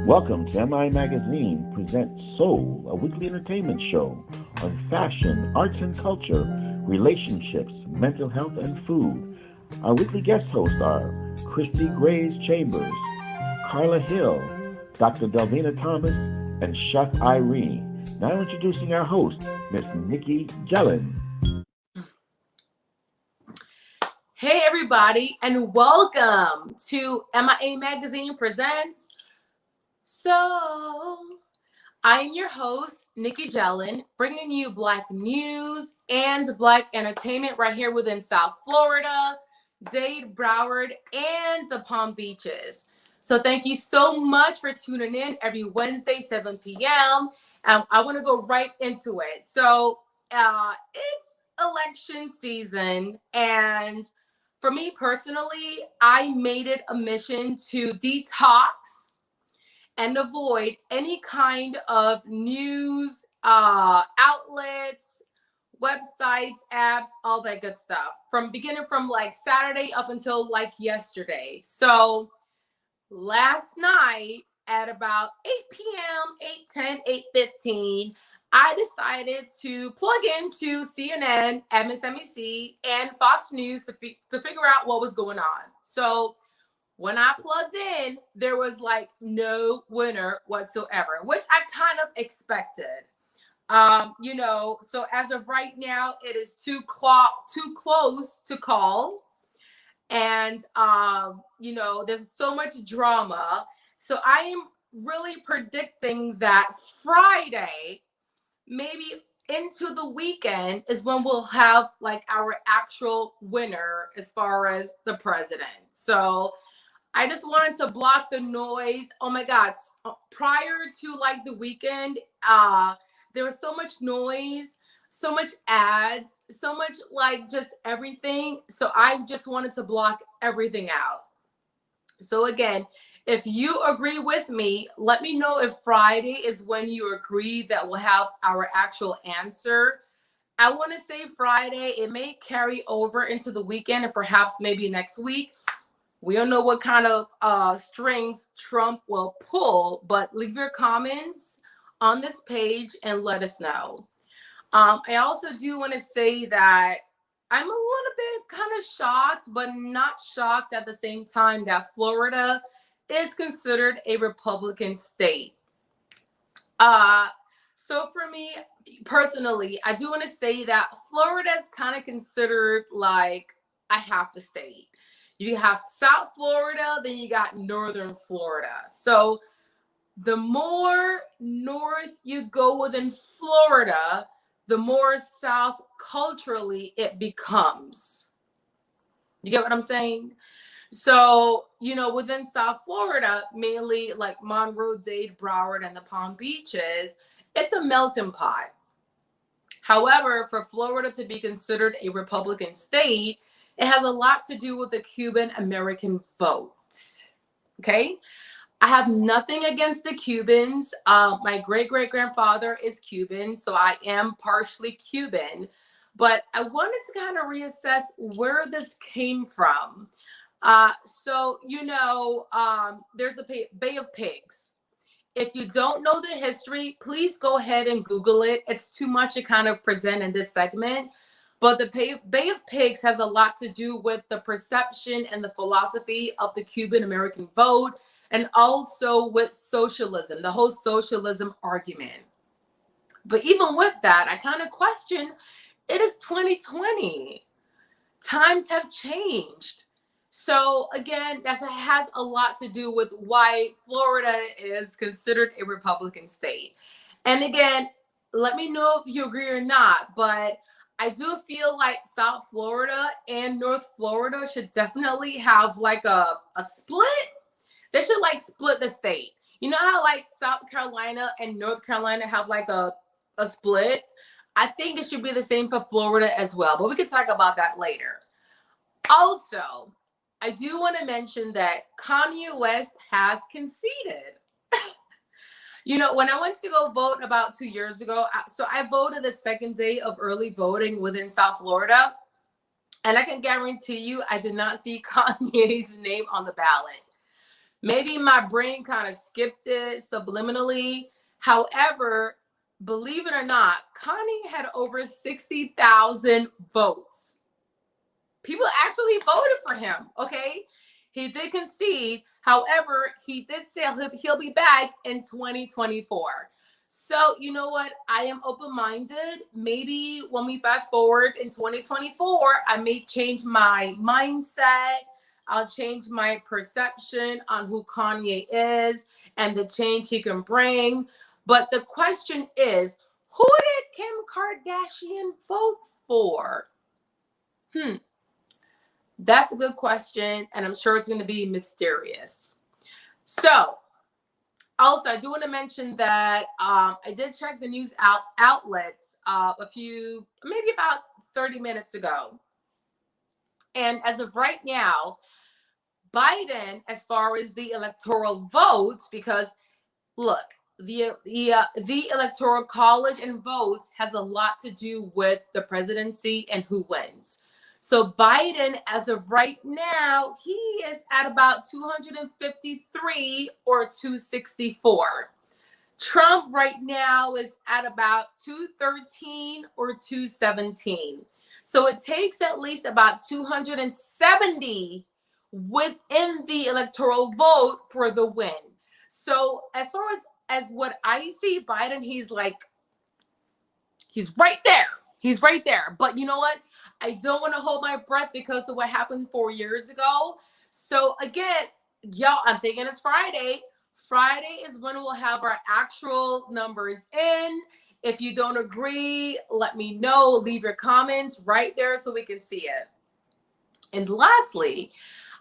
Welcome to MI Magazine presents Soul, a weekly entertainment show on fashion, arts and culture, relationships, mental health, and food. Our weekly guest hosts are Christie Grays Chambers, Carla Hill, Dr. Delvena Thomas, and Chef Irie. Now introducing our host, Miss Nicky, Gelin. Hey everybody, and welcome to MIA Magazine Presents So. I'm your host, Nicky Gelin, bringing you Black news and Black entertainment right here within South Florida, Dade, Broward, and the Palm Beaches. So thank you so much for tuning in every Wednesday, 7 p.m. I want to go right into it. So it's election season, and for me personally, I made it a mission to detox and avoid any kind of news outlets, websites, apps, all that good stuff. Beginning from like Saturday up until like yesterday. So last night at about 8 p.m., 8:10, 8:15, I decided to plug into CNN, MSNBC, and Fox News to figure out what was going on. So when I plugged in, there was like no winner whatsoever, which I kind of expected. So as of right now, it is too close to call. And, there's so much drama. So I am really predicting that Friday, maybe into the weekend, is when we'll have like our actual winner as far as the president. So I just wanted to block the noise. Oh my God. Prior to like the weekend, there was so much noise, so much ads, so much like just everything. So I just wanted to block everything out. So again, if you agree with me, let me know if Friday is when you agree that we'll have our actual answer. I want to say Friday. It may carry over into the weekend and perhaps maybe next week. We don't know what kind of strings Trump will pull, but leave your comments on this page and let us know. I also do want to say that I'm a little bit kind of shocked, but not shocked at the same time, that Florida is considered a Republican state. So for me personally, I do want to say that Florida is kind of considered like a half a state. You have South Florida, then you got Northern Florida. So the more north you go within Florida, the more South culturally it becomes. You get what I'm saying? So, within South Florida, mainly like Monroe, Dade, Broward, and the Palm Beaches, it's a melting pot. However, for Florida to be considered a Republican state, it has a lot to do with the Cuban American vote. Okay? I have nothing against the Cubans. My great-great-grandfather is Cuban, so I am partially Cuban. But I wanted to kind of reassess where this came from. There's a Bay of Pigs. If you don't know the history, please go ahead and Google it. It's too much to kind of present in this segment. But the Bay of Pigs has a lot to do with the perception and the philosophy of the Cuban American vote, and also with socialism, the whole socialism argument. But even with that, I kind of question, it is 2020. Times have changed. So again, that has a lot to do with why Florida is considered a Republican state. And again, let me know if you agree or not, but I do feel like South Florida and North Florida should definitely have like a split. They should like split the state. You know how like South Carolina and North Carolina have like a split? I think it should be the same for Florida as well, but we can talk about that later. Also, I do want to mention that Kanye West has conceded. When I went to go vote about 2 years ago, so I voted the second day of early voting within South Florida, and I can guarantee you I did not see Kanye's name on the ballot. Maybe my brain kind of skipped it subliminally. However, believe it or not, Kanye had over 60,000 votes. People actually voted for him, okay? He did concede. However, he did say he'll be back in 2024. So, you know what? I am open-minded. Maybe when we fast forward in 2024, I may change my mindset. I'll change my perception on who Kanye is and the change he can bring. But the question is, who did Kim Kardashian vote for? That's a good question, and I'm sure it's going to be mysterious. So, also, I do want to mention that I did check the news outlets maybe about 30 minutes ago. And as of right now, Biden, as far as the electoral votes, because look, the electoral college and votes has a lot to do with the presidency and who wins. So Biden, as of right now, he is at about 253 or 264. Trump right now is at about 213 or 217. So it takes at least about 270 within the electoral vote for the win. So as far as what I see, Biden, he's right there. He's right there. But you know what? I don't want to hold my breath because of what happened 4 years ago. So again, y'all, I'm thinking it's Friday. Friday is when we'll have our actual numbers in. If you don't agree, let me know. Leave your comments right there so we can see it. And lastly,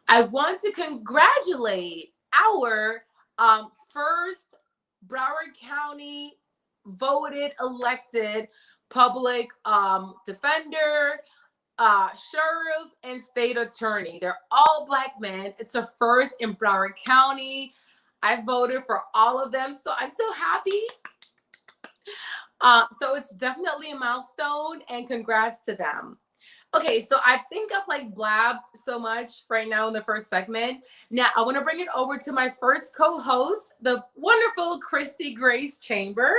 I want to congratulate our first Broward County voted elected public defender, sheriff, and state attorney. They're all Black men. It's a first in Broward County. I voted for all of them, so I'm so happy. So it's definitely a milestone, and congrats to them. Okay, so I think I've blabbed so much right now in the first segment. Now I want to bring it over to my first co-host, the wonderful Christie Grace Chamber.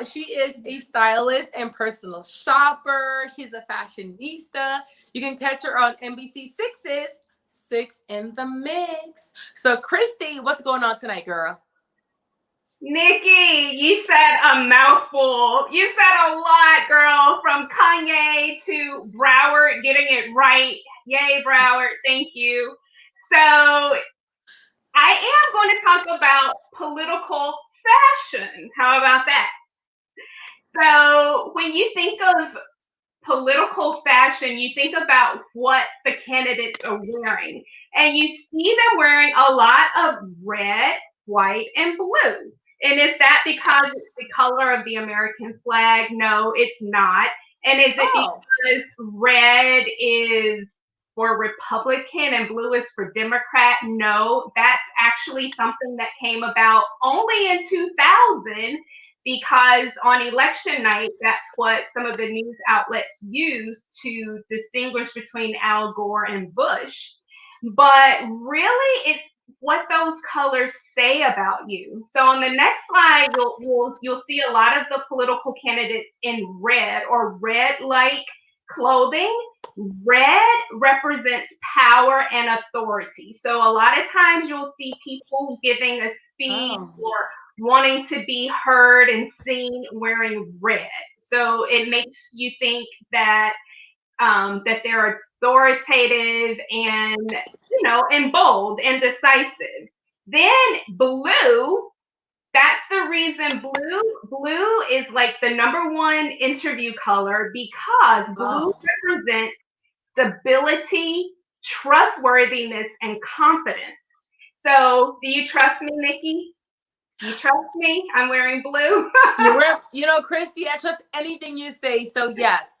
She is a stylist and personal shopper. She's a fashionista. You can catch her on NBC6's Six in the Mix. So Christie, what's going on tonight, girl? Nicky, you said a mouthful. You said a lot, girl, from Kanye to Broward, getting it right. Yay, Broward. Thank you. So I am going to talk about political fashion. How about that? So when you think of political fashion, you think about what the candidates are wearing. And you see them wearing a lot of red, white, and blue. And is that because it's the color of the American flag? No, it's not. And is it because red is for Republican and blue is for Democrat? No, that's actually something that came about only in 2000, because on election night, that's what some of the news outlets use to distinguish between Al Gore and Bush. But really, it's what those colors say about you. So on the next slide, you'll see a lot of the political candidates in red or red-like clothing. Red represents power and authority. So a lot of times you'll see people giving a speech or wanting to be heard and seen wearing red. So it makes you think that that they're authoritative and, and bold and decisive. Then blue, that's the reason blue is like the number one interview color, because blue represents stability, trustworthiness, and confidence. So do you trust me, Nikki? You trust me? I'm wearing blue. Christie, I trust anything you say, so yes.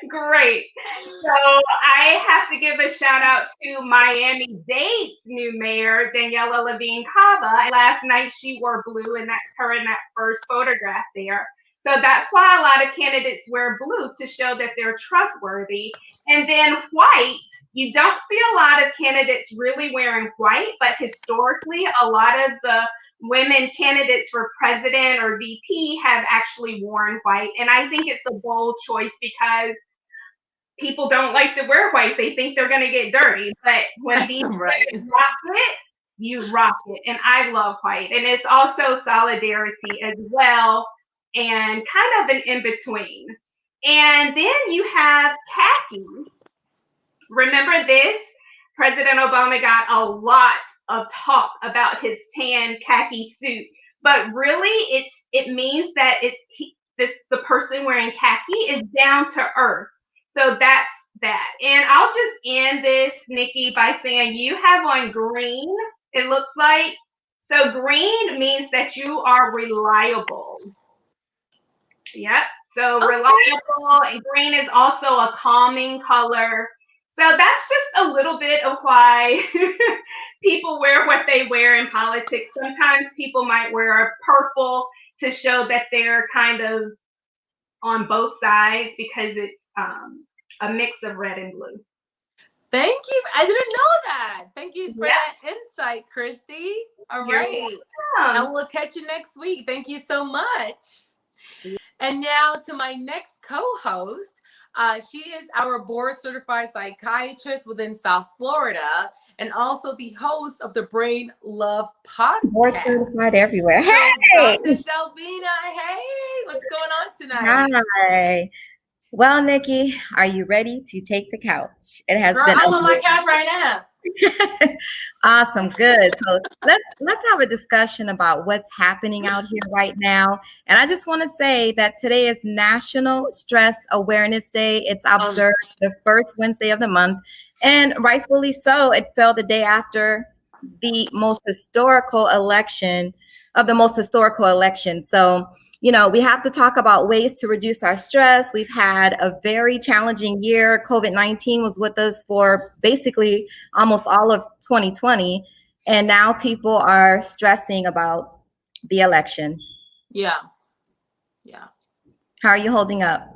Great. So I have to give a shout out to Miami-Dade's new mayor, Daniela Levine Cava. Last night she wore blue, and that's her in that first photograph there. So that's why a lot of candidates wear blue to show that they're trustworthy. And then white, you don't see a lot of candidates really wearing white, but historically, a lot of the women candidates for president or VP have actually worn white. And I think it's a bold choice because people don't like to wear white. They think they're going to get dirty. But when these Right. women rock it, you rock it. And I love white. And it's also solidarity as well, and kind of an in-between. And then you have khaki. Remember this? President Obama got a lot of talk about his tan khaki suit, but really it means that the person wearing khaki is down to earth. So that's that. And I'll just end this, Nikki, by saying you have on green, it looks like. So green means that you are reliable. Yep. So Okay. reliable, and green is also a calming color. So that's just a little bit of why people wear what they wear in politics. Sometimes people might wear a purple to show that they're kind of on both sides because it's a mix of red and blue. Thank you. I didn't know that. Thank you for Yeah. that insight, Christie. All You're right. welcome. And we'll catch you next week. Thank you so much. And now to my next co-host. She is our board certified psychiatrist within South Florida and also the host of the Brain Love podcast. Board certified everywhere. So, Hey! Dr. Delvena, hey, what's going on tonight? Hi. Well, Nikki, are you ready to take the couch? It has Girl, been I'm on my couch right now. awesome, good. So let's have a discussion about what's happening out here right now. And I just want to say that today is National Stress Awareness Day. It's observed the first Wednesday of the month, and rightfully so. It fell the day after the most historical election of the most historical election. So, you know, we have to talk about ways to reduce our stress. We've had a very challenging year. COVID-19 was with us for basically almost all of 2020. And now people are stressing about the election. Yeah. Yeah. How are you holding up?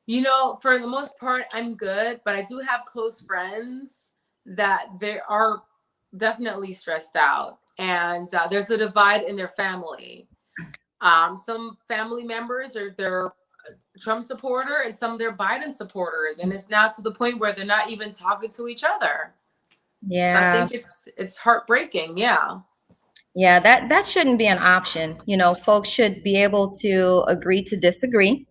You know, for the most part, I'm good, but I do have close friends that they are definitely stressed out. And there's a divide in their family. Some family members are their Trump supporter and some they're Biden supporters. And it's now to the point where they're not even talking to each other. Yeah. So I think it's heartbreaking. Yeah. Yeah, that shouldn't be an option. You know, folks should be able to agree to disagree.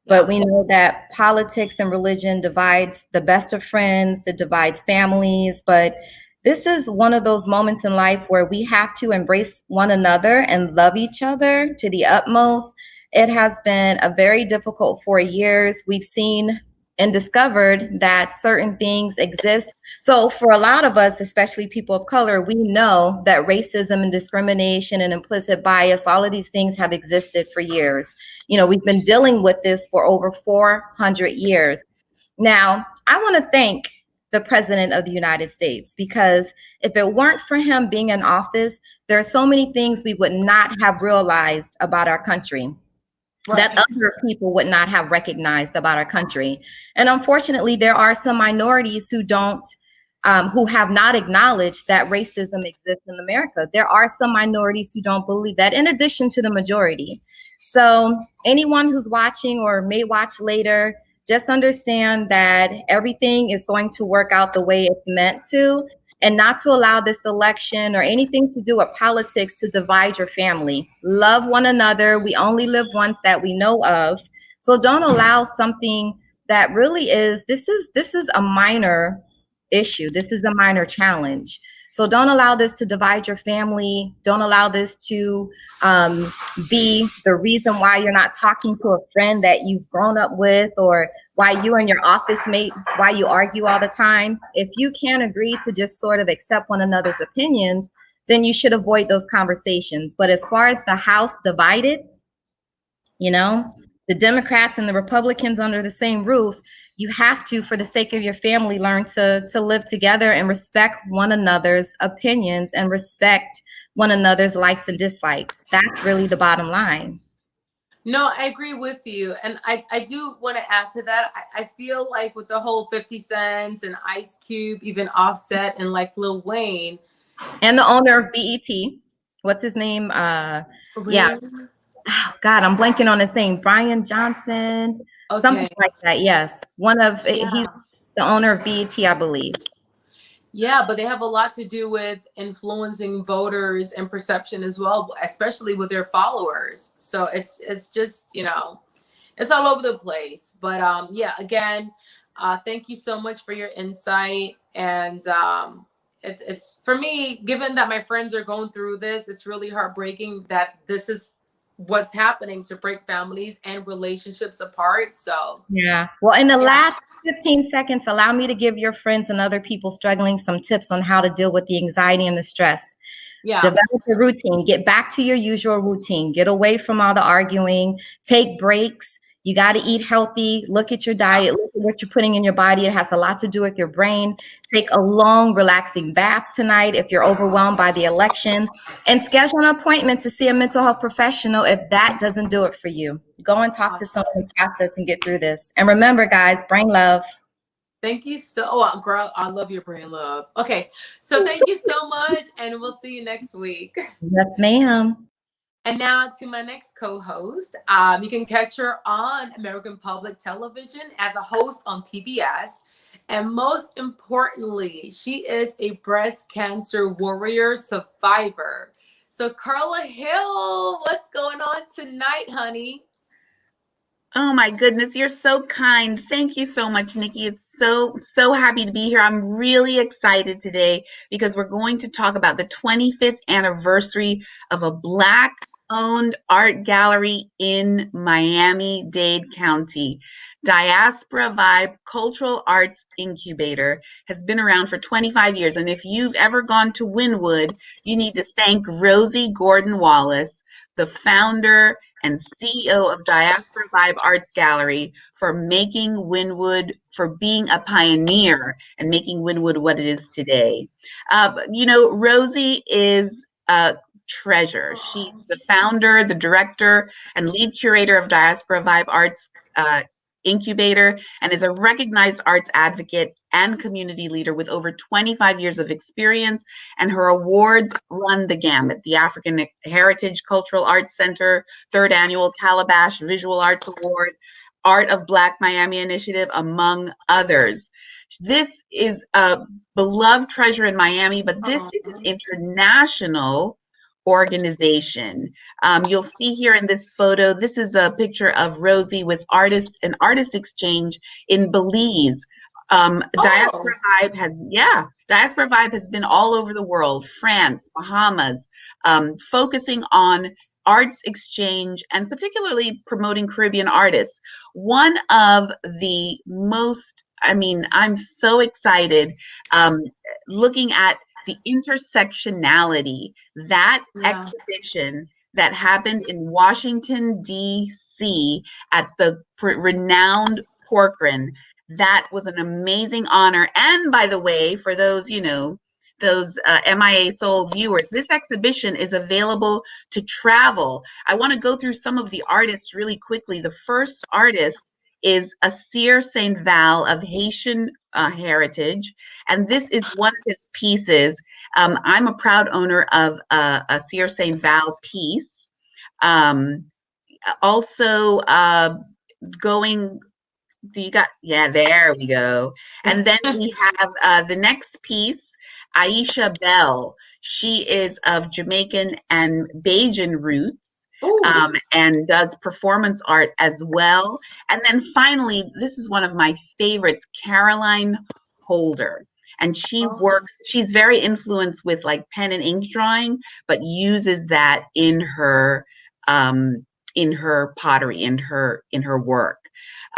But we know that politics and religion divides the best of friends, it divides families. But this is one of those moments in life where we have to embrace one another and love each other to the utmost. It has been a very difficult 4 years. We've seen and discovered that certain things exist. So for a lot of us, especially people of color, we know that racism and discrimination and implicit bias, all of these things have existed for years. You know, we've been dealing with this for over 400 years. Now, I want to thank the President of the United States, because if it weren't for him being in office, there are so many things we would not have realized about our country. Right. That other people would not have recognized about our country. And unfortunately, there are some minorities who who have not acknowledged that racism exists in America. There are some minorities who don't believe that, in addition to the majority. So anyone who's watching or may watch later, just understand that everything is going to work out the way it's meant to, and not to allow this election or anything to do with politics to divide your family. Love one another. We only live once that we know of. So don't allow something that really this is a minor issue. This is a minor challenge. So don't allow this to divide your family. Don't allow this to be the reason why you're not talking to a friend that you've grown up with, or why you and your office mate, why you argue all the time. If you can't agree to just sort of accept one another's opinions, then you should avoid those conversations. But as far as the House divided, you know, the Democrats and the Republicans under the same roof, you have to, for the sake of your family, learn to live together and respect one another's opinions and respect one another's likes and dislikes. That's really the bottom line. No, I agree with you. And I do want to add to that. I feel like with the whole 50 Cents and Ice Cube, even Offset and like Lil Wayne. And the owner of BET, what's his name? Yeah. Really? Oh, God, I'm blanking on his name. Brian Johnson, something Okay. like that. Yes. He's Yeah. the owner of BET, I believe. Yeah, but they have a lot to do with influencing voters and perception as well, especially with their followers. So it's just, it's all over the place. But yeah, again, thank you so much for your insight. And it's for me, given that my friends are going through this, it's really heartbreaking that this is what's happening to break families and relationships apart. So Yeah. Well, in the yeah, last 15 seconds, allow me to give your friends and other people struggling some tips on how to deal with the anxiety and the stress. yeah. Develop a routine. Get back to your usual routine. Get away from all the arguing. Take breaks. You got to eat healthy. Look at your diet. Look at what you're putting in your body. It has a lot to do with your brain. Take a long, relaxing bath tonight if you're overwhelmed by the election. And schedule an appointment to see a mental health professional if that doesn't do it for you. Go and talk to someone in process and get through this. And remember, guys, bring love. Thank you girl, I love your brand love. Okay, so thank you so much, and we'll see you next week. Yes, ma'am. And now to my next co-host. You can catch her on American Public Television as a host on PBS. And most importantly, she is a breast cancer warrior survivor. So Carla Hill, what's going on tonight, honey? Oh my goodness, you're so kind. Thank you so much, Nikki. It's so happy to be here. I'm really excited today because we're going to talk about the 25th anniversary of a Black-owned art gallery in Miami-Dade County. Diaspora Vibe Cultural Arts Incubator has been around for 25 years. And if you've ever gone to Wynwood, you need to thank Rosie Gordon Wallace, the founder and CEO of Diaspora Vibe Arts Gallery, for making Wynwood, for being a pioneer and making Wynwood what it is today. Rosie is a treasure. She's the founder, the director, and lead curator of Diaspora Vibe Arts Incubator, and is a recognized arts advocate and community leader with over 25 years of experience, and her awards run the gamut: the African Heritage Cultural Arts Center, 3rd Annual Calabash Visual Arts Award, Art of Black Miami Initiative, among others. This is a beloved treasure in Miami, but this is an international organization. You'll see here in this photo, this is a picture of Rosie with an artist exchange in Belize. Diaspora Vibe has been all over the world: France, Bahamas, focusing on arts exchange and particularly promoting Caribbean artists. One of the most, I'm so excited looking at the intersectionality. That exhibition that happened in Washington, D.C. at the renowned Corcoran, that was an amazing honor. And by the way, for those, those MIA Soul viewers, this exhibition is available to travel. I want to go through some of the artists really quickly. The first artist is Asir Saint Val of Haitian heritage, and this is one of his pieces. I'm a proud owner of a Asir Saint Val piece. Also, there we go. And then we have the next piece, Aisha Bell. She is of Jamaican and Bajan roots. And does performance art as well. And then finally, this is one of my favorites, Caroline Holder. And she's very influenced with like pen and ink drawing, but uses that in her pottery, in her work.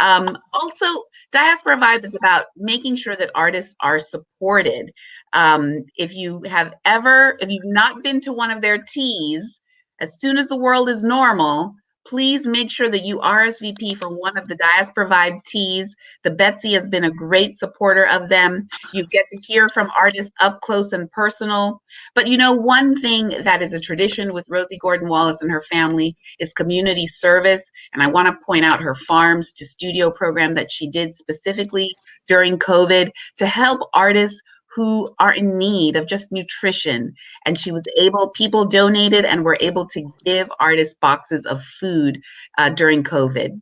Also, Diaspora Vibe is about making sure that artists are supported. If you've not been to one of their teas, as soon as the world is normal, please make sure that you RSVP for one of the Diaspora Vibe teas. The Betsy has been a great supporter of them. You get to hear from artists up close and personal. But one thing that is a tradition with Rosie Gordon Wallace and her family is community service. And I want to point out her Farms to Studio program that she did specifically during COVID to help artists who are in need of just nutrition. And people donated and were able to give artists boxes of food during COVID.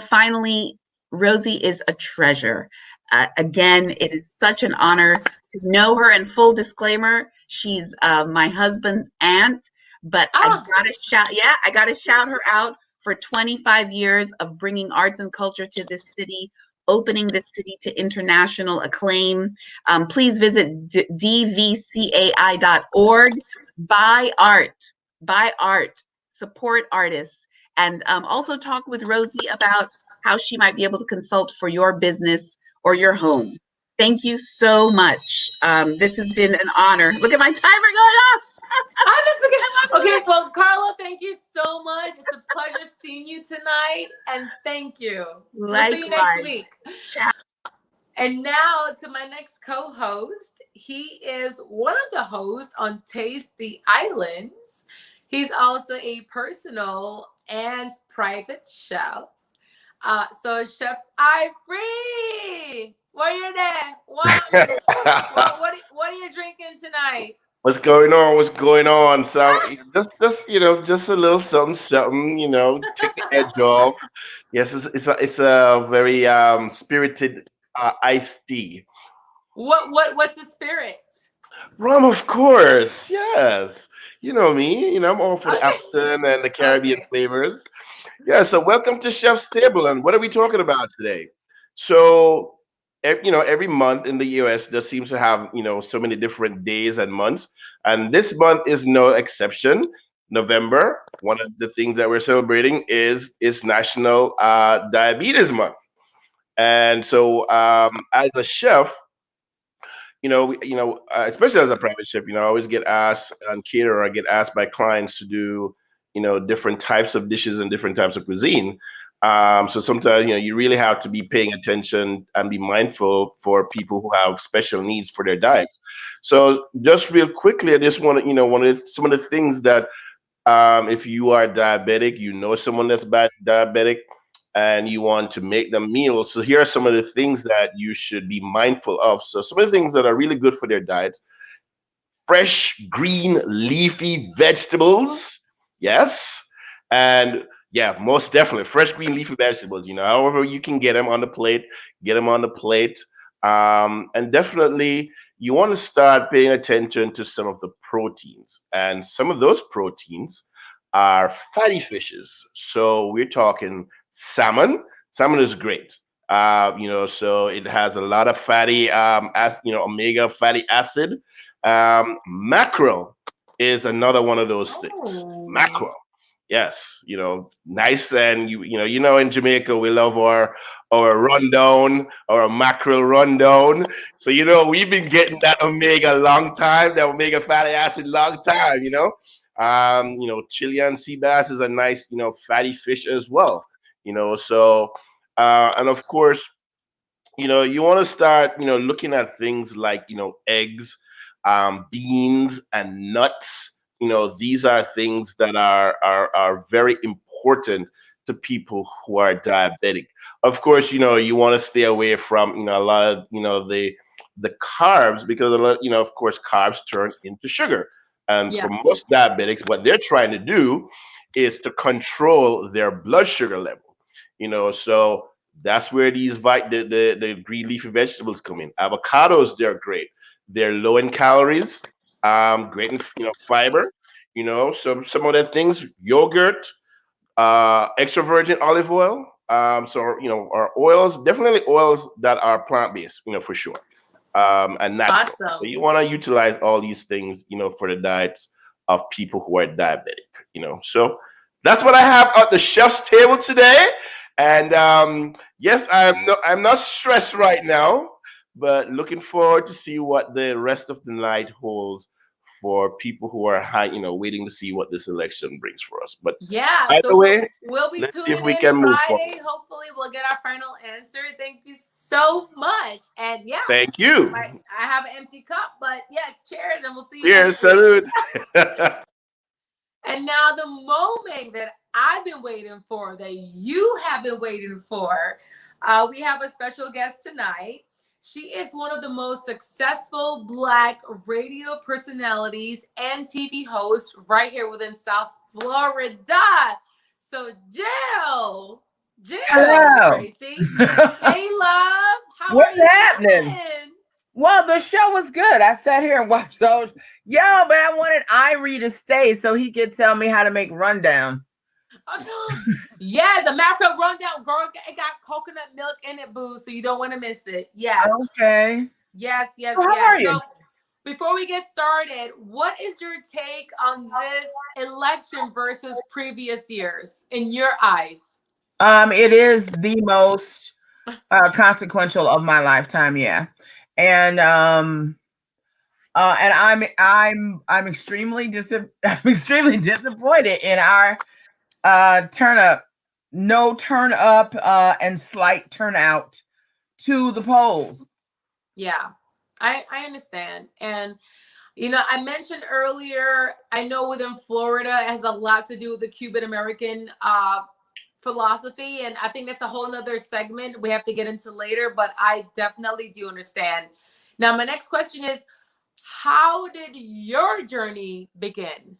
Finally, Rosie is a treasure. Again, it is such an honor to know her. And full disclaimer, she's my husband's aunt, but I gotta shout her out for 25 years of bringing arts and culture to this city, opening the city to international acclaim. Please visit dvcai.org. Buy art, support artists, and also talk with Rosie about how she might be able to consult for your business or your home. Thank you so much. This has been an honor. Look at my timer going off. Okay, well, Carla, thank you so much. It's a pleasure seeing you tonight, and thank you. We'll see you next week. Ciao. And now to my next co-host. He is one of the hosts on Taste the Islands. He's also a personal and private chef. So Chef Irie, where you there? What are you drinking tonight? What's going on? What's going on? So just a little something, take the edge off. Yes, it's a very spirited iced tea. What's the spirit? Rum, of course. Yes. You know me. I'm all for the African and the Caribbean flavors. Yeah. So welcome to Chef's Table, and what are we talking about today? So every month in the US just seems to have, so many different days and months. And this month is no exception. November, one of the things that we're celebrating is National Diabetes Month. And so as a chef, especially as a private chef, I always get asked on caterer, I get asked by clients to do, different types of dishes and different types of cuisine. So sometimes, you really have to be paying attention and be mindful for people who have special needs for their diets. So just real quickly, I just want to, some of the things that, if you are diabetic, someone that's diabetic, and you want to make them meals. So here are some of the things that you should be mindful of. So some of the things that are really good for their diets: fresh, green, leafy vegetables. Yes. And yeah, most definitely fresh, green, leafy vegetables. However you can get them on the plate, get them on the plate. And definitely you want to start paying attention to some of the proteins. And some of those proteins are fatty fishes. So we're talking salmon. Salmon is great. So it has a lot of fatty, omega fatty acid. Mackerel is another one of those things. Mackerel. Yes, nice. And in Jamaica we love our rundown or a mackerel rundown. So we've been getting that omega long time, that omega fatty acid long time. Chilean sea bass is a nice fatty fish as well. So and of course you want to start looking at things like eggs, beans, and nuts. These are things that are very important to people who are diabetic. Of course, you want to stay away from a lot of the carbs, because a lot, of course, carbs turn into sugar. And for most diabetics, what they're trying to do is to control their blood sugar level. So that's where the green leafy vegetables come in. Avocados, they're great. They're low in calories, great in fiber. So some of the things: yogurt, extra virgin olive oil. Our oils, definitely oils that are plant based, for sure, and natural. Awesome. So you want to utilize all these things, for the diets of people who are diabetic. So that's what I have at the chef's table today. And yes, I'm not stressed right now, but looking forward to see what the rest of the night holds for people who are waiting to see what this election brings for us. But Yeah, either so way, we'll be let's see if tuning we in can move Friday. forward. Hopefully, we'll get our final answer. Thank you so much. And yeah, Thank you. I have an empty cup, but yes, cheers, and we'll see you Cheers, next week. salute. And now the moment that I've been waiting for, that you have been waiting for, we have a special guest tonight. She is one of the most successful Black radio personalities and TV hosts right here within South Florida. So Jill, Hello. Tracy. Hey, love. How What's are you happening? doing? Well, the show was good. I sat here and watched those. But I wanted Irie to stay so he could tell me how to make rundown. Yeah, the macro rundown, girl. It got coconut milk in it, boo. So you don't want to miss it. Yes. Okay. Yes. So how are you? So before we get started, what is your take on this election versus previous years in your eyes? It is the most consequential of my lifetime. Yeah, and I'm extremely I'm extremely disappointed in our no turn up and slight turnout to the polls. Yeah, I understand. And I mentioned earlier, I know within Florida it has a lot to do with the Cuban American philosophy. And I think that's a whole nother segment we have to get into later, but I definitely do understand. Now, my next question is, how did your journey begin?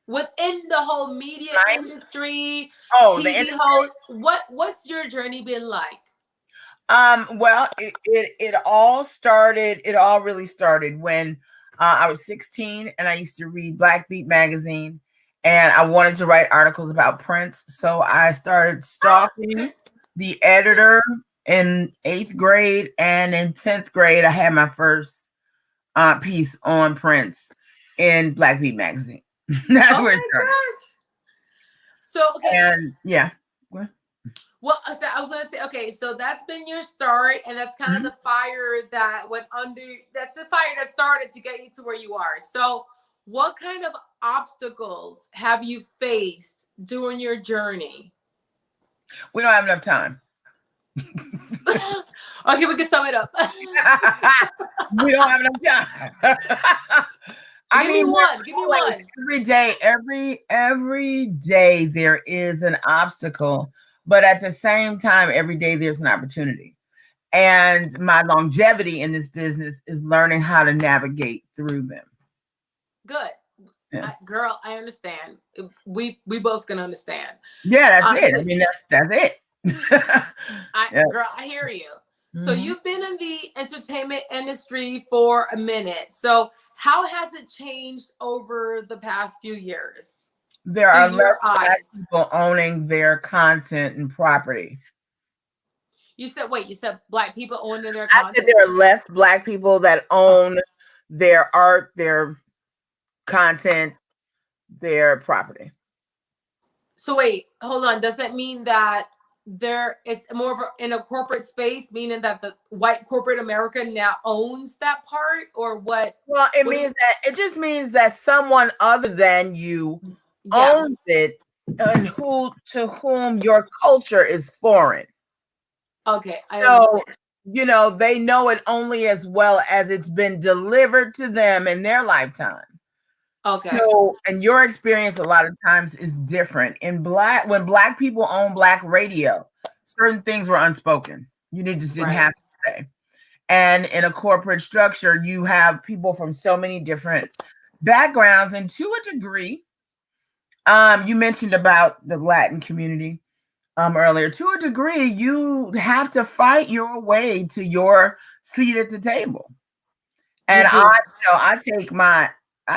Within the whole media industry, TV host, what's your journey been like? Well, it all really started when I was 16 and I used to read Black Beat magazine and I wanted to write articles about Prince. So I started stalking the editor in 8th grade, and in 10th grade, I had my first piece on Prince in Black Beat magazine. That's where it started. Gosh. So, okay. And yeah. Well, so I was going to say, okay, so that's been your start, and that's kind of the fire that went under. That's the fire that started to get you to where you are. So, what kind of obstacles have you faced during your journey? We don't have enough time. Okay, we can sum it up. We don't have enough time. Give me one. Every day there is an obstacle, but at the same time, every day there's an opportunity. And my longevity in this business is learning how to navigate through them. Good. Yeah. Girl, I understand. We both can understand. Yeah, that's it. I mean, that's it. Girl, I hear you. So you've been in the entertainment industry for a minute. So how has it changed over the past few years? There are less Black people owning their content and property. You said Black people owning their content? I said there are less Black people that own their art, their content, their property. So wait, hold on. Does that mean that it's more of in a corporate space, meaning that the white corporate America now owns that part, or what? Well, it just means that someone other than you owns it, and to whom your culture is foreign. Okay, I understand. They know it only as well as it's been delivered to them in their lifetime. Okay. So, and your experience a lot of times is different. When Black people own Black radio, certain things were unspoken. You just didn't have to say. And in a corporate structure, you have people from so many different backgrounds, and to a degree, you mentioned about the Latin community earlier. To a degree, you have to fight your way to your seat at the table. And I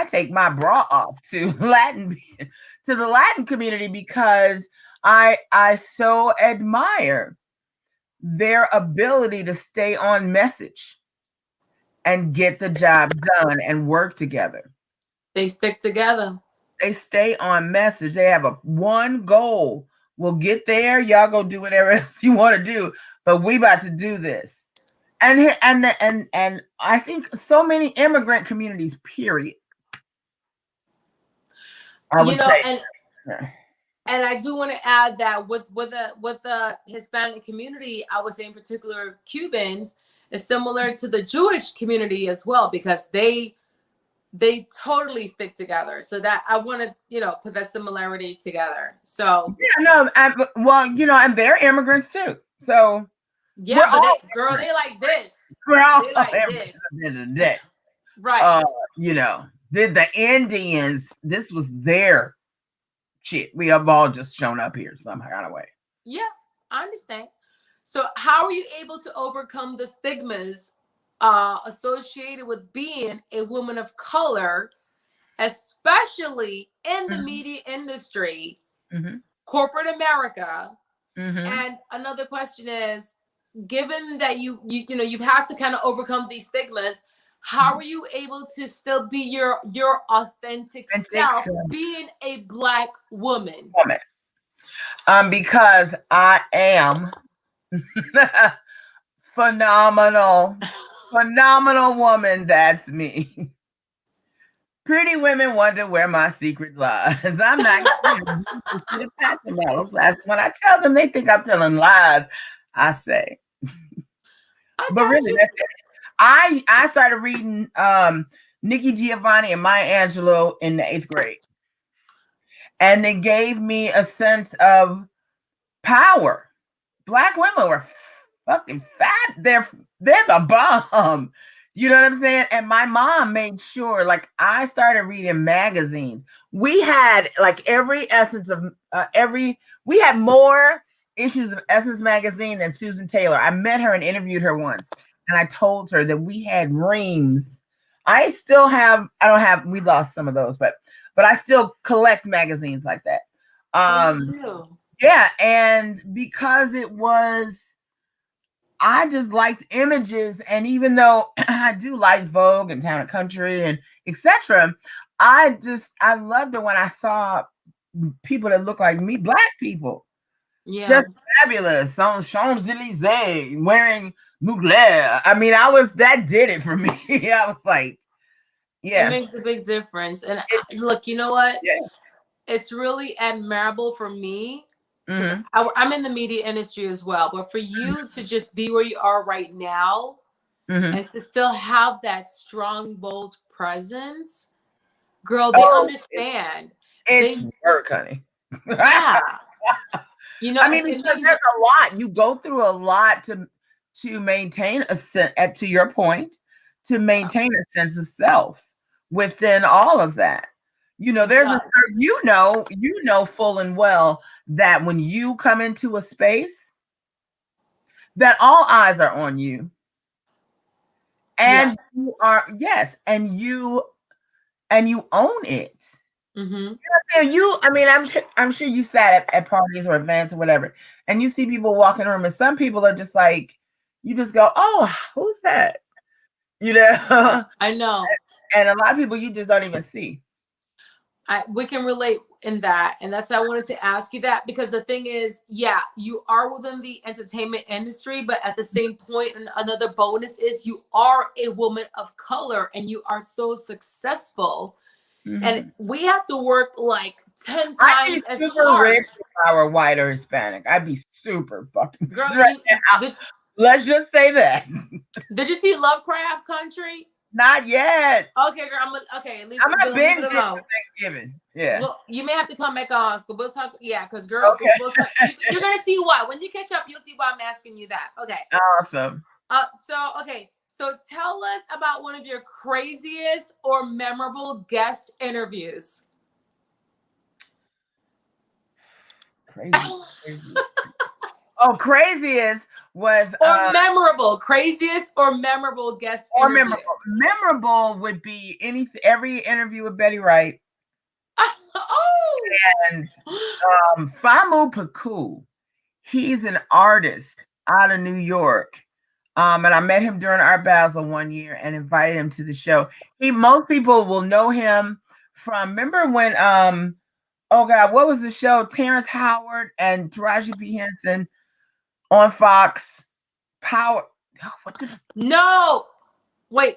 take my bra off to the Latin community because I so admire their ability to stay on message and get the job done and work together. They stick together. They stay on message. They have one goal. We'll get there. Y'all go do whatever else you want to do, but we about to do this. And I think so many immigrant communities, period, I would say. And I do want to add that with the Hispanic community, I would say in particular Cubans, is similar to the Jewish community as well, because they totally stick together. So that I want to, put that similarity together. So yeah, no, and they're immigrants too. So yeah, but they like this. We're all they like this. Right. The Indians, this was their shit. We have all just shown up here some kind of way. Yeah, I understand. So how are you able to overcome the stigmas associated with being a woman of color, especially in the media industry, corporate America? And another question is, given that you've had to kind of overcome these stigmas, how are you able to still be your authentic self, being a Black woman? Because I am phenomenal woman. That's me. Pretty women wonder where my secret lies. I'm not when I tell them, they think I'm telling lies. I say, but really, that's it. I started reading Nicky, Giovanni, and Maya Angelou in the 8th grade, and they gave me a sense of power. Black women were fucking fat. They're the bomb. You know what I'm saying? And my mom made sure, like, I started reading magazines. We had like we had more issues of Essence magazine than Susan Taylor. I met her and interviewed her once, and I told her that we had reams. We lost some of those, but I still collect magazines like that. Yeah, and because I just liked images, and even though I do like Vogue and Town and Country and etc., I loved it when I saw people that look like me, Black people, just fabulous on Champs-Élysées wearing Mugler. I mean, that did it for me. I was like, yeah, it makes a big difference. And look, you know what? Yeah. It's really admirable for me. I'm in the media industry as well, but for you to just be where you are right now and to still have that strong, bold presence, girl, they understand. It's work, honey. Yeah. I mean, because there's a lot. You go through a lot to maintain to your point, to maintain a sense of self within all of that. There's a certain, full and well that when you come into a space, that all eyes are on you. And you are, and you own it. I'm sure you sat at parties or events or whatever, and you see people walk in the room, and some people are just like, you just go, oh, who's that? I know. And a lot of people you just don't even see. We can relate in that. And that's why I wanted to ask you that, because the thing is, you are within the entertainment industry, but at the same point, and another bonus is you are a woman of color and you are so successful. And we have to work like 10 times as hard. Rich if I were white or Hispanic. I'd be super fucking girl. Let's just say that. Did you see Lovecraft Country? Not yet. Okay, girl. I'm gonna binge it for Thanksgiving. Yeah. Well, you may have to come back on. We'll talk. Yeah, because girl, you're gonna see why. When you catch up, you'll see why I'm asking you that. Okay. Awesome. So tell us about one of your craziest or memorable guest interviews. Craziest was craziest or memorable guest interview. Memorable would be every interview with Betty Wright. And Famu Paku, he's an artist out of New York. And I met him during Art Basel one year and invited him to the show. Most people will know him from, remember when what was the show? Terrence Howard and Taraji P. Henson on Fox Power. No, wait.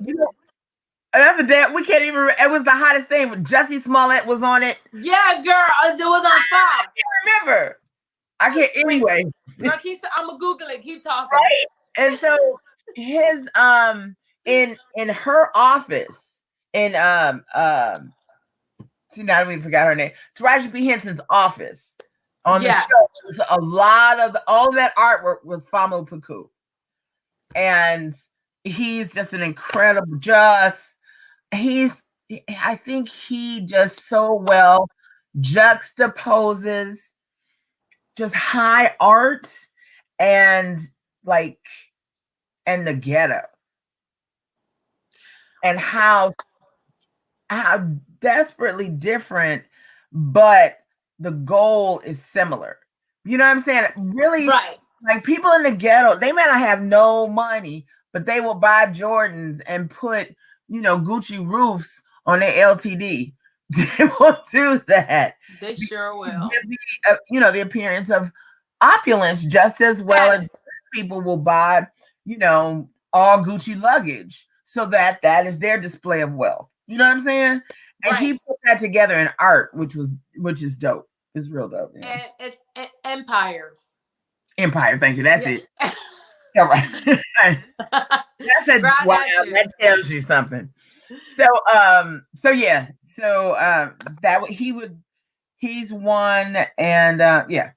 That's a damn. We can't even. It was the hottest thing. Jussie Smollett was on it. Yeah, girl, it was on Fox. I can't remember. I can't. Anyway, Girl, I'm gonna Google it. Keep talking. Right. And so his in her office in see, now I even forgot her name. Taraji P. Henson's office on the show. A lot of all of that artwork was Famo Puku. And he's just an incredible, I think he just so well juxtaposes just high art and the ghetto. And how desperately different, but the goal is similar. You know what I'm saying? Really, right. Like people in the ghetto, they may not have no money, but they will buy Jordans and put, Gucci roofs on their LTD. They will do that. They sure will. The appearance of opulence just as well as people will buy, all Gucci luggage so that is their display of wealth. You know what I'm saying? And he put that together in art, which is dope. It's real dope. Yeah. And it's Empire. Empire, thank you. That's it. All right. That's a wow, that tells you something. So yeah. So he's one, and yeah.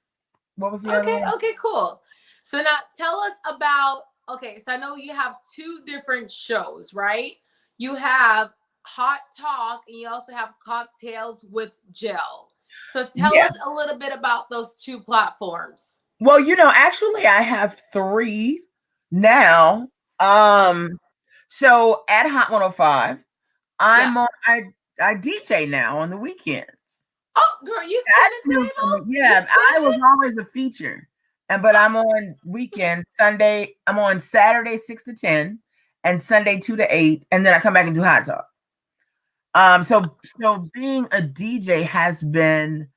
What was the other one? Okay, cool. So now tell us about, so I know you have two different shows, right? You have Hot Talk and you also have Cocktails with Jill. So tell us a little bit about those two platforms. Well, actually I have 3 now. So at Hot 105, I'm on I DJ now on the weekends. Oh, girl, you spinning tables? Yeah, I was always a feature. But I'm on weekend, Sunday. I'm on Saturday 6 to 10 and Sunday 2 to 8. And then I come back and do Hot Talk. So being a DJ has been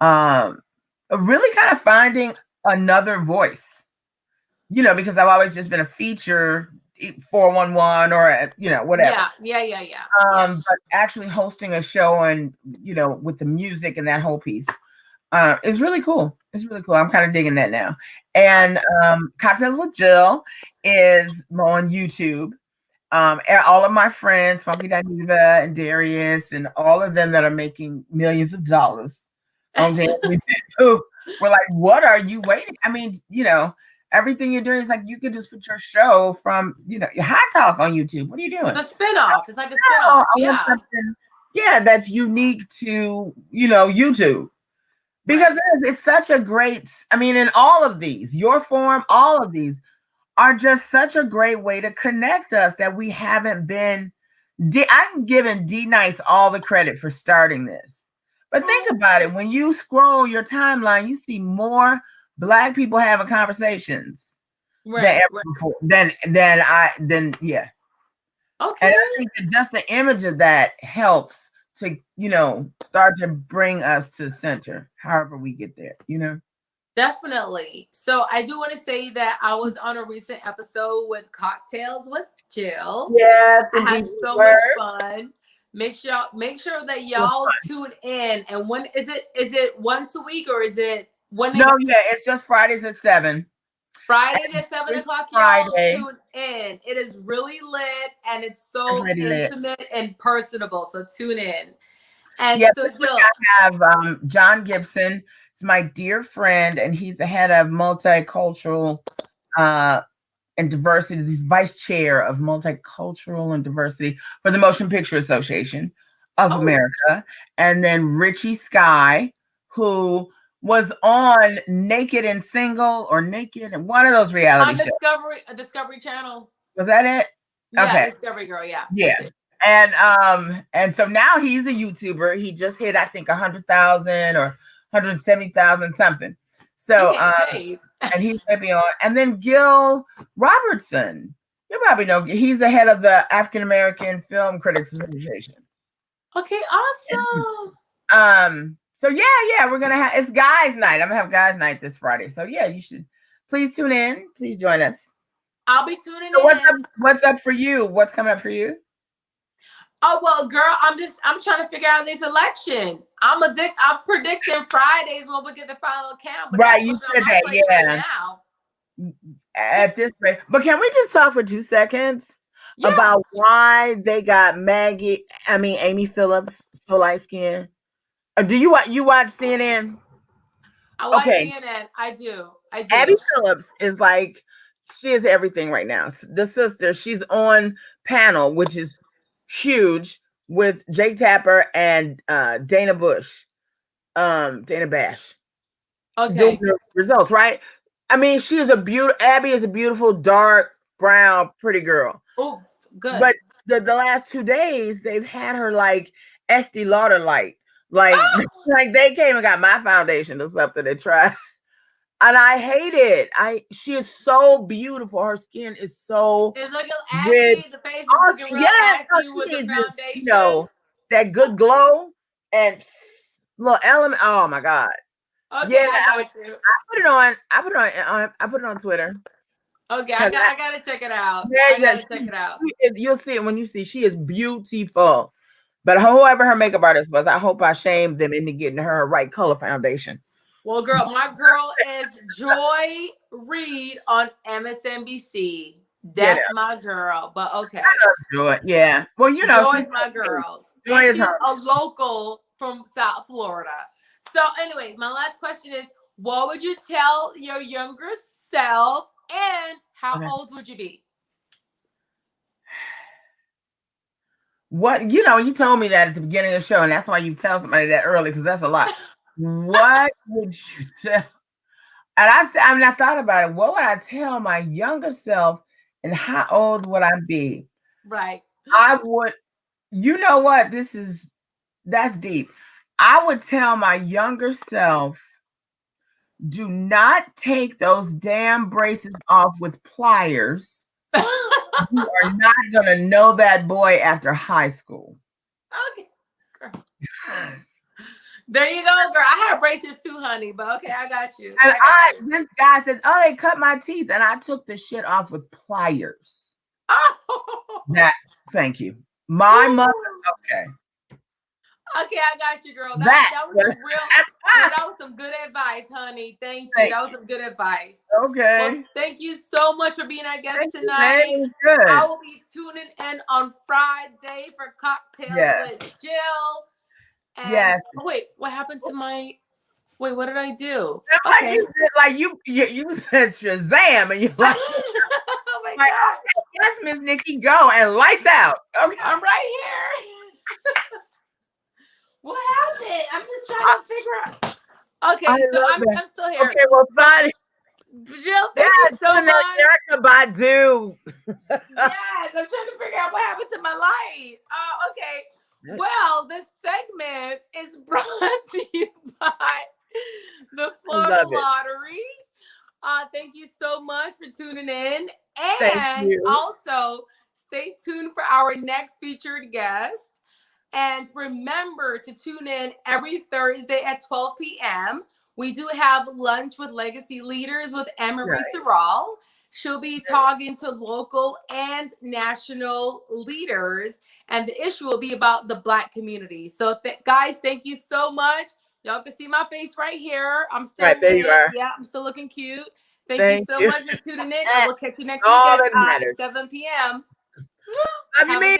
really kind of finding another voice, because I've always just been a feature 411 or, whatever. Yeah. But actually hosting a show and, with the music and that whole piece is really cool. It's really cool. I'm kind of digging that now. And Cocktails with Jill is on YouTube. And all of my friends, Funky Diva and Darius, and all of them that are making millions of dollars on YouTube, we're like, what are you waiting? I mean, everything you're doing is like you could just put your show from, your Hot Talk on YouTube. What are you doing? The spinoff. It's like a spinoff. Yeah, that's unique to, YouTube. Because it's such a great, in all of these, your form, all of these are just such a great way to connect us that we haven't been. I'm giving D-Nice all the credit for starting this. But think about it. When you scroll your timeline, you see more Black people having conversations than ever before. Than yeah. Okay. And I think that just the image of that helps to, start to bring us to center, however we get there, Definitely. So I do want to say that I was on a recent episode with Cocktails with Jill. Yes, I had so much fun. Make sure that y'all tune in. And when is it? Is it once a week or is it when? It's just Fridays at 7. Fridays at 7 o'clock. Y'all tune in. It is really lit and it's so intimate and personable. So tune in. And so Jill, I have John Gibson. It's my dear friend, and he's the head of multicultural and diversity. He's vice chair of multicultural and diversity for the Motion Picture Association of America. And then Richie Sky, who was on Naked and Single or Naked and one of those reality shows. Discovery Channel. Was that it? Yeah, okay. Discovery Girl. Yeah. And so now he's a YouTuber. He just hit, I think, 100,000 or 170,000 something. So and he's happy on. And then Gil Robertson, you probably know, he's the head of the African American Film Critics Association. Okay, awesome. So we're gonna have, it's guys' night. I'm gonna have guys' night this Friday. So yeah, you should please tune in. Please join us. I'll be tuning in. What's up for you? What's coming up for you? Oh well, girl, I'm trying to figure out this election. I'm predicting Fridays when we get the final count, but Right, that's you what's said on my that, plate right yeah. now. At this rate, but can we just talk for 2 seconds Yeah. about why they got Amy Phillips so light skinned? Do you watch CNN? I watch Okay, CNN. I do. Abby Phillips is like, she is everything right now. The sister, she's on panel, which is huge, with Jake Tapper and Dana Bash. Okay. Doing the results, right? I mean, Abby is a beautiful, dark, brown, pretty girl. Oh, good. But the last 2 days, they've had her like Estee Lauder light. Like, like they came and got my foundation or something to try. And I hate it. She is so beautiful. Her skin is so it's looking rich. ashy. The face is looking real ashy with the foundation. You know, that good glow and little element. Oh my God. Okay, Yeah, I got you. I put it on Twitter. Okay, I gotta check it out. Yeah, I gotta check it out. You'll see it when you see. She is beautiful. But whoever her makeup artist was, I hope I shamed them into getting her right color foundation. Well, girl, my girl is Joy Reid on MSNBC. That's my girl. But okay. Joy, yeah. Well, you know, Joy's my girl. She's a local from South Florida. So anyway, my last question is, what would you tell your younger self, and how old would you be? What, you told me that at the beginning of the show, and that's why you tell somebody that early, because that's a lot. What would you tell? And I thought about it. What would I tell my younger self, and how old would I be? Right. I would, you know what? That's deep. I would tell my younger self, do not take those damn braces off with pliers. You are not going to know that boy after high school. Okay. Girl. There you go, girl. I have braces too, honey, but okay, I got you. And this guy said, oh, they cut my teeth, and I took the shit off with pliers. Oh. Thank you. My mother, okay. Okay, I got you, girl. That was some good advice, honey. Thank you. That was some good advice. Okay. Well, thank you so much for being our guest tonight. Good. I will be tuning in on Friday for Cocktails with Jill. And wait, what happened to my? Wait, what did I do? Okay. You said Shazam, and you're like, oh my God. Yes, Miss Nicky, go, and lights out. Okay, I'm right here. What happened? I'm just trying to figure out. Okay, so I'm still here. Okay, well, fine. Jill, thank you so much. Badu. Yes, I'm trying to figure out what happened to my light. Oh, okay. Well, this segment is brought to you by the Florida Lottery. Thank you so much for tuning in. And also, stay tuned for our next featured guest. And remember to tune in every Thursday at 12 p.m. We do have Lunch with Legacy Leaders with Emery Serral. She'll be talking to local and national leaders, and the issue will be about the Black community. So, guys, thank you so much. Y'all can see my face right here. I'm still there you are. Yeah, I'm still looking cute. Thank you so much for tuning in, and we'll catch you next week at 7 p.m. Love you,